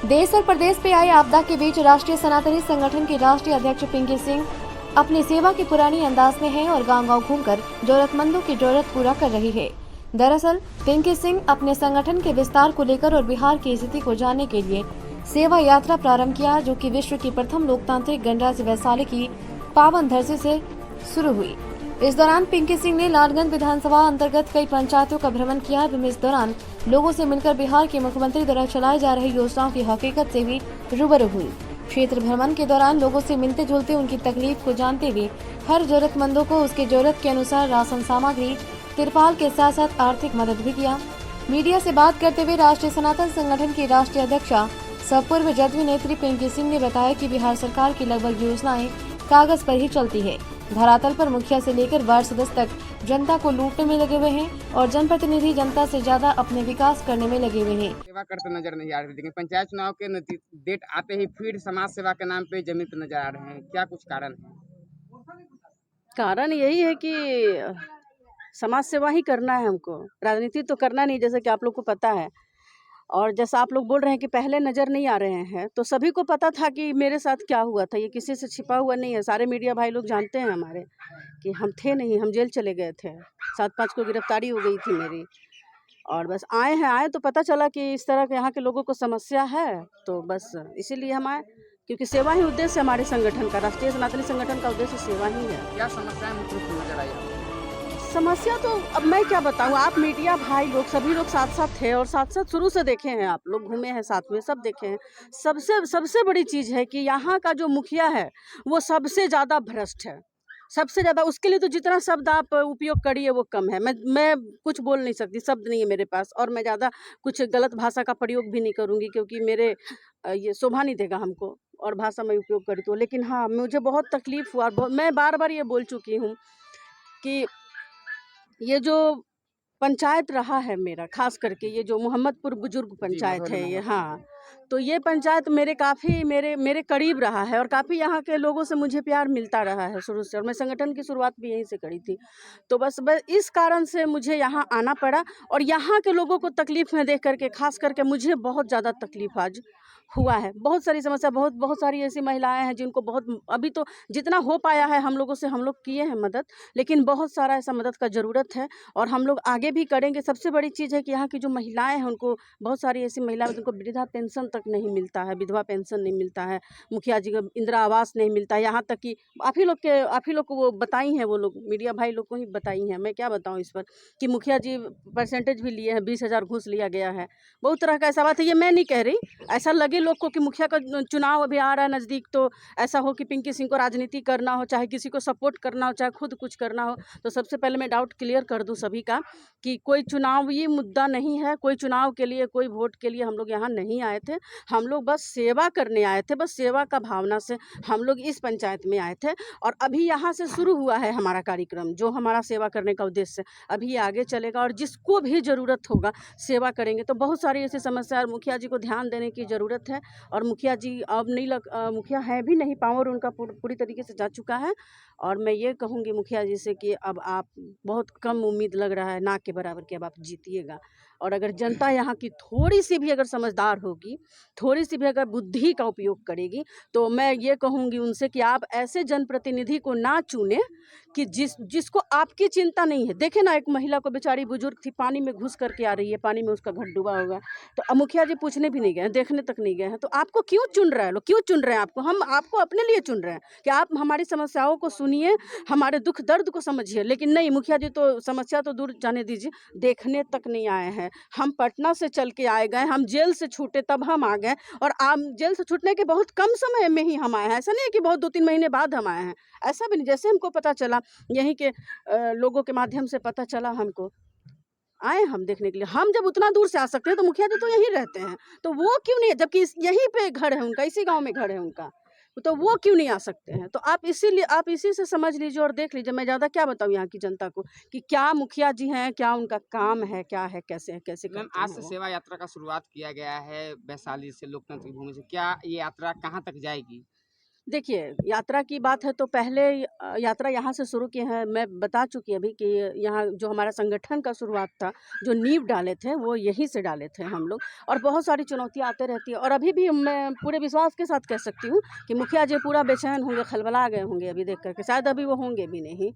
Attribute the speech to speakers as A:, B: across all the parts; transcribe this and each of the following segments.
A: देश और प्रदेश पे आई आपदा के बीच राष्ट्रीय सनातनी संगठन के राष्ट्रीय अध्यक्ष पिंकी सिंह अपनी सेवा की पुरानी अंदाज में हैं और गांव-गांव घूमकर जरूरतमंदों की जरूरत पूरा कर रही है। दरअसल पिंकी सिंह अपने संगठन के विस्तार को लेकर और बिहार की स्थिति को जानने के लिए सेवा यात्रा प्रारंभ किया, जो कि विश्व की प्रथम लोकतांत्रिक गणराज्य वैशाली की पावन धरती से शुरू हुई। इस दौरान पिंकी सिंह ने लालगंज विधानसभा अंतर्गत कई पंचायतों का भ्रमण किया एवं इस दौरान लोगों से मिलकर बिहार के मुख्यमंत्री द्वारा चलाई जा रही योजनाओं की हकीकत से भी रूबरू हुई। क्षेत्र भ्रमण के दौरान लोगों से मिलते जुलते उनकी तकलीफ को जानते हुए हर जरूरतमंदों को उसके जरूरत के अनुसार राशन सामग्री, तिरपाल के साथ साथ आर्थिक मदद भी किया। मीडिया से बात करते हुए राष्ट्रीय सनातन संगठन की राष्ट्रीय अध्यक्षा सह पूर्व जदयू नेत्री पिंकी सिंह ने बताया कि बिहार सरकार की लगभग योजनाएं कागज पर ही चलती है। धरातल पर मुखिया से लेकर वार्ड सदस्य तक जनता को लूटने में लगे हुए हैं और जनप्रतिनिधि जनता से ज्यादा अपने विकास करने में लगे हुए हैं।
B: सेवा करते नजर नहीं आ रहे, लेकिन पंचायत चुनाव के डेट आते ही फिर समाज सेवा के नाम पे जमीत नजर आ रहे हैं। क्या कुछ कारण है?
C: कारण यही है कि समाज सेवा ही करना है हमको, राजनीति तो करना नहीं, जैसे कि आप लोग को पता है। और जैसा आप लोग बोल रहे हैं कि पहले नज़र नहीं आ रहे हैं, तो सभी को पता था कि मेरे साथ क्या हुआ था। ये किसी से छिपा हुआ नहीं है, सारे मीडिया भाई लोग जानते हैं हमारे कि हम थे नहीं, हम जेल चले गए थे, 7-5 को गिरफ्तारी हो गई थी मेरी। और बस आए तो पता चला कि इस तरह के यहाँ के लोगों को समस्या है, तो बस इसीलिए हम आए, क्योंकि सेवा ही उद्देश्य है हमारे संगठन का। राष्ट्रीय सनातनी संगठन का उद्देश्य सेवा ही है।
B: क्या समस्याएं मुख्य रूप से नजर आई आपको?
C: समस्या तो अब मैं क्या बताऊँ, आप मीडिया भाई लोग सभी लोग साथ साथ थे और साथ साथ शुरू से देखे हैं, आप लोग घूमे हैं साथ में, सब देखे हैं। सबसे बड़ी चीज़ है कि यहाँ का जो मुखिया है वो सबसे ज़्यादा भ्रष्ट है, सबसे ज़्यादा। उसके लिए तो जितना शब्द आप उपयोग करिए वो कम है। मैं कुछ बोल नहीं सकती, शब्द नहीं है मेरे पास, और मैं ज़्यादा कुछ गलत भाषा का प्रयोग भी नहीं करूँगी, क्योंकि मेरे ये शोभा नहीं देगा हमको और भाषा में उपयोग करी तो। लेकिन हाँ, मुझे बहुत तकलीफ़ हुआ, मैं बार बार ये बोल चुकी हूँ कि ये जो पंचायत रहा है मेरा, खास करके ये जो मोहम्मदपुर बुजुर्ग पंचायत है ये, हाँ, तो ये पंचायत मेरे काफ़ी मेरे करीब रहा है और काफ़ी यहाँ के लोगों से मुझे प्यार मिलता रहा है शुरू से, और मैं संगठन की शुरुआत भी यहीं से करी थी। तो बस इस कारण से मुझे यहाँ आना पड़ा, और यहाँ के लोगों को तकलीफ़ में देख करके खास करके मुझे बहुत ज़्यादा तकलीफ़ आज हुआ है। बहुत सारी समस्या, बहुत सारी ऐसी महिलाएं हैं जिनको बहुत, अभी तो जितना हो पाया है हम लोगों से हम लोग किए हैं मदद, लेकिन बहुत सारा ऐसा मदद का ज़रूरत है और हम लोग आगे भी करेंगे। सबसे बड़ी चीज़ है कि यहाँ की जो महिलाएं हैं उनको, बहुत सारी ऐसी महिलाएं हैं जिनको वृद्धा पेंशन तक नहीं मिलता है, विधवा पेंशन नहीं मिलता है, मुखिया जी का इंदिरा आवास नहीं मिलता है। यहाँ तक कि आप ही लोग को वो बताई हैं, वो लोग मीडिया भाई लोग को ही बताई हैं, मैं क्या बताऊँ इस पर, कि मुखिया जी परसेंटेज भी लिए हैं, 20,000 घूस लिया गया है। बहुत तरह का ऐसा बात है, ये मैं नहीं कह रही, ऐसा लगे लोग को कि मुखिया का चुनाव अभी आ रहा है नज़दीक, तो ऐसा हो कि पिंकी सिंह को राजनीति करना हो, चाहे किसी को सपोर्ट करना हो, चाहे खुद कुछ करना हो। तो सबसे पहले मैं डाउट क्लियर कर दूं सभी का कि कोई चुनावी मुद्दा नहीं है, कोई चुनाव के लिए, कोई वोट के लिए हम लोग यहाँ नहीं आए थे। हम लोग बस सेवा करने आए थे, बस सेवा का भावना से हम लोग इस पंचायत में आए थे। और अभी यहाँ से शुरू हुआ है हमारा कार्यक्रम, जो हमारा सेवा करने का उद्देश्य अभी आगे चलेगा, और जिसको भी ज़रूरत होगा सेवा करेंगे। तो बहुत सारी ऐसी समस्या, मुखिया जी को ध्यान देने की ज़रूरत है, और मुखिया जी अब नहीं मुखिया है भी नहीं, पावर उनका पूरी तरीके से जा चुका है। और मैं ये कहूँगी मुखिया जी से कि अब आप, बहुत कम उम्मीद लग रहा है, ना के बराबर कि अब आप जीतिएगा। और अगर जनता यहाँ की थोड़ी सी भी अगर समझदार होगी, थोड़ी सी भी अगर बुद्धि का उपयोग करेगी, तो मैं ये कहूँगी उनसे कि आप ऐसे जनप्रतिनिधि को ना चुने कि जिसको आपकी चिंता नहीं है। देखे ना, एक महिला को, बेचारी बुजुर्ग थी, पानी में घुस करके आ रही है, पानी में उसका घर डूबा होगा, तो अब मुखिया जी पूछने भी नहीं गए, देखने तक नहीं गए हैं। तो आपको क्यों चुन रहे हैं लोग, क्यों चुन रहे हैं आपको? हम आपको अपने लिए चुन रहे हैं कि आप हमारी समस्याओं को सुनिए, हमारे दुख दर्द को समझिए। लेकिन नहीं, मुखिया जी तो समस्या तो दूर जाने दीजिए, देखने तक नहीं आए हैं। हम पटना से चल के आए गए, हम जेल से छूटे तब हम आ गए, और आप जेल से छूटने के बहुत कम समय में ही हम आए हैं। ऐसा नहीं है कि बहुत 2-3 महीने बाद हम आए हैं, ऐसा भी नहीं। जैसे हमको पता चला, यहीं के लोगों के माध्यम से पता चला हमको, आए हम देखने के लिए। हम जब उतना दूर से आ सकते हैं तो मुखिया जी तो यहीं रहते हैं, तो वो क्यों नहीं, जबकि यहीं पे घर है उनका, इसी गांव में घर है उनका, तो वो क्यों नहीं आ सकते हैं? तो आप इसीलिए, आप इसी से समझ लीजिए और देख लीजिए। मैं ज़्यादा क्या बताऊँ यहाँ की जनता को कि क्या मुखिया जी हैं, क्या उनका काम है, क्या है, कैसे है, कैसे
B: मैम,
C: करते
B: आज
C: हैं
B: से
C: वो।
B: सेवा यात्रा का शुरुआत किया गया है वैशाली से, लोकतंत्र की भूमि से। क्या ये यात्रा कहाँ तक जाएगी?
C: देखिए, यात्रा की बात है तो पहले यात्रा यहाँ से शुरू किए हैं। मैं बता चुकी अभी कि यहाँ जो हमारा संगठन का शुरुआत था, जो नींव डाले थे वो यहीं से डाले थे हम लोग, और बहुत सारी चुनौतियाँ आते रहती हैं। और अभी भी मैं पूरे विश्वास के साथ कह सकती हूँ कि मुखिया जी पूरा बेचैन होंगे, खलबला गए होंगे अभी देख कर के, शायद अभी वो होंगे भी नहीं।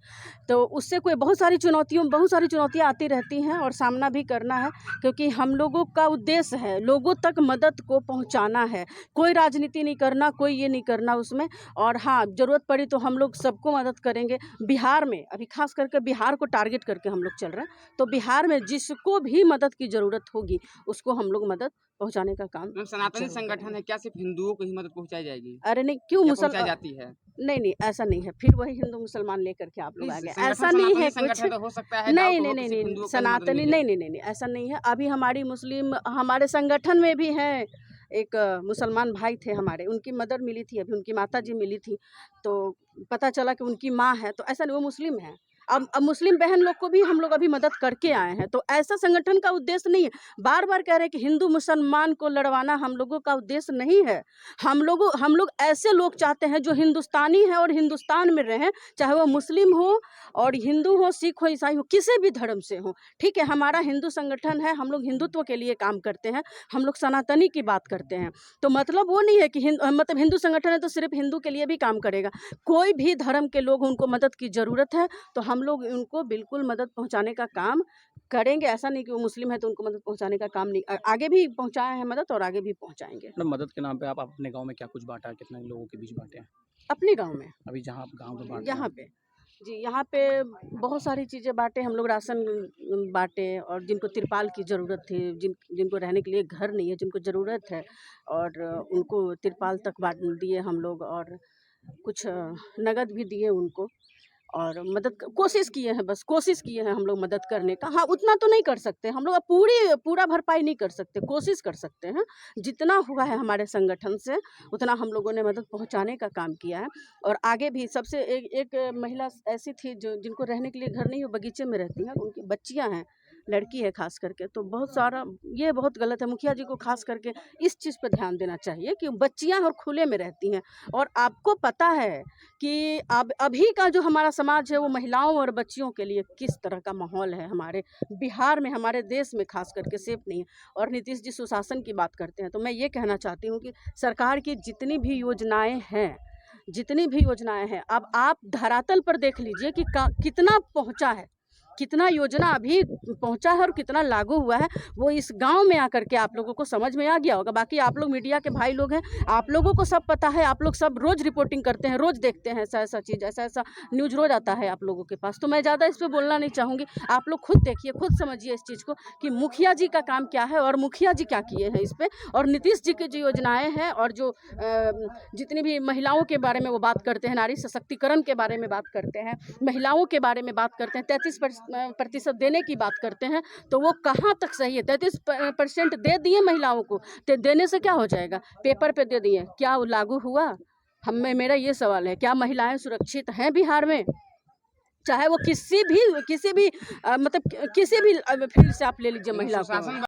C: तो उससे कोई बहुत सारी चुनौतियाँ आती रहती हैं और सामना भी करना है, क्योंकि हम लोगों का उद्देश्य है लोगों तक मदद को पहुँचाना है। कोई राजनीति नहीं करना, कोई ये नहीं करना उसमें। और हाँ, ज़रूरत पड़ी तो हम लोग सबको मदद करेंगे। बिहार में अभी खास करके बिहार को टारगेट करके हम लोग चल रहे हैं, तो बिहार में जिसको भी मदद की ज़रूरत होगी उसको हम लोग मदद पहुंचाने का काम
B: मैम, सनातनी
C: जरूर
B: संगठन
C: करेंगे।
B: है, क्या सिर्फ हिंदुओं को ही मदद पहुंचाई जाएगी
C: अरे नहीं, क्यों
B: या पहुंचाई
C: मुसल
B: जाती है?
C: नहीं, ऐसा नहीं है। फिर वही हिंदू मुसलमान लेकर के आप लोग आ
B: नहीं,
C: गए,
B: संगठन
C: ऐसा नहीं है
B: सनातनी
C: कुछ।
B: संगठन तो हो सकता है, गाँव
C: नहीं
B: को
C: नहीं
B: हो,
C: नहीं
B: कि सिर्फ
C: नहीं
B: हिंदुओं को ही मदद
C: सनातनी
B: मिले।
C: नहीं, ऐसा नहीं है। अभी हमारी मुस्लिम हमारे संगठन में भी हैं, एक मुसलमान भाई थे हमारे, उनकी मदर मिली थी, अभी उनकी माता जी मिली थी, तो पता चला कि उनकी माँ है, तो ऐसा नहीं, वो मुस्लिम है। अब मुस्लिम बहन लोग को भी हम लोग अभी मदद करके आए हैं, तो ऐसा संगठन का उद्देश्य नहीं है। बार बार कह रहे हैं कि हिंदू मुसलमान को लड़वाना हम लोगों का उद्देश्य नहीं है। हम लोग ऐसे लोग चाहते हैं जो हिंदुस्तानी है और हिंदुस्तान में रहें, चाहे वो मुस्लिम हो और हिंदू हो, सिख हो, ईसाई हो, किसी भी धर्म से हो। ठीक है, हमारा हिंदू संगठन है, हम लोग हिंदुत्व के लिए काम करते हैं, हम लोग सनातनी की बात करते हैं। तो मतलब वो नहीं है कि मतलब हिंदू संगठन है तो सिर्फ हिंदू के लिए भी काम करेगा। कोई भी धर्म के लोग, उनको मदद की ज़रूरत है तो हम लोग उनको बिल्कुल मदद पहुंचाने का काम करेंगे। ऐसा नहीं कि वो मुस्लिम है तो उनको मदद पहुंचाने का काम नहीं, आगे भी पहुंचाए हैं मदद और आगे भी पहुंचाएंगे।
D: मतलब मदद के नाम पे आप अपने गांव में क्या कुछ बांटा है, कितने लोगों के बीच बांटे हैं
C: अपने गांव में,
D: अभी जहां आप गांव में बांट रहे
C: यहाँ
D: हैं?
C: पे जी, यहाँ पे बहुत सारी चीज़ें बाँटे हम लोग, राशन बाँटे, और जिनको तिरपाल की ज़रूरत थी, जिनको रहने के लिए घर नहीं है, जिनको ज़रूरत है, और उनको तिरपाल तक बाँट दिए हम लोग, और कुछ नगद भी दिए उनको, और कोशिश किए हैं, बस कोशिश किए हैं हम लोग मदद करने का। हाँ, उतना तो नहीं कर सकते हम लोग, अब पूरा भरपाई नहीं कर सकते, कोशिश कर सकते हैं। जितना हुआ है हमारे संगठन से उतना हम लोगों ने मदद पहुंचाने का काम किया है। और आगे भी सबसे एक महिला ऐसी थी जो जिनको रहने के लिए घर नहीं, वो बगीचे में रहती हैं, उनकी बच्चियां हैं, लड़की है खास करके, तो बहुत सारा ये बहुत गलत है। मुखिया जी को खास करके इस चीज़ पर ध्यान देना चाहिए कि बच्चियां और खुले में रहती हैं, और आपको पता है कि अब अभी का जो हमारा समाज है वो महिलाओं और बच्चियों के लिए किस तरह का माहौल है हमारे बिहार में, हमारे देश में खास करके सेफ नहीं है। और नीतीश जी सुशासन की बात करते हैं, तो मैं ये कहना चाहती हूँ कि सरकार की जितनी भी योजनाएं हैं, अब आप धरातल पर देख लीजिए कि कितना पहुँचा है, कितना योजना अभी पहुंचा है और कितना लागू हुआ है, वो इस गांव में आकर के आप लोगों को समझ में आ गया होगा। बाकी आप लोग मीडिया के भाई लोग हैं, आप लोगों को सब पता है, आप लोग सब रोज़ रिपोर्टिंग करते हैं, रोज़ देखते हैं, ऐसा चीज़, ऐसा न्यूज़ रोज़ आता है आप लोगों के पास, तो मैं ज़्यादा इस पर बोलना नहीं चाहूँगी। आप लोग खुद देखिए, खुद समझिए इस चीज़ को कि मुखिया जी का काम क्या है और मुखिया जी क्या किए हैं इस पर, और नीतीश जी की जो योजनाएँ हैं, और जो जितनी भी महिलाओं के बारे में वो बात करते हैं, नारी सशक्तिकरण के बारे में बात करते हैं, महिलाओं के बारे में बात करते हैं, 33% देने की बात करते हैं, तो वो कहाँ तक सही है? 33% दे दिए महिलाओं को, तो देने से क्या हो जाएगा? पेपर पे दे दिए, क्या वो लागू हुआ? मेरा ये सवाल है, क्या महिलाएं सुरक्षित हैं बिहार में? चाहे वो किसी भी मतलब किसी भी फील्ड से आप ले लीजिए महिला को।
B: सुशासन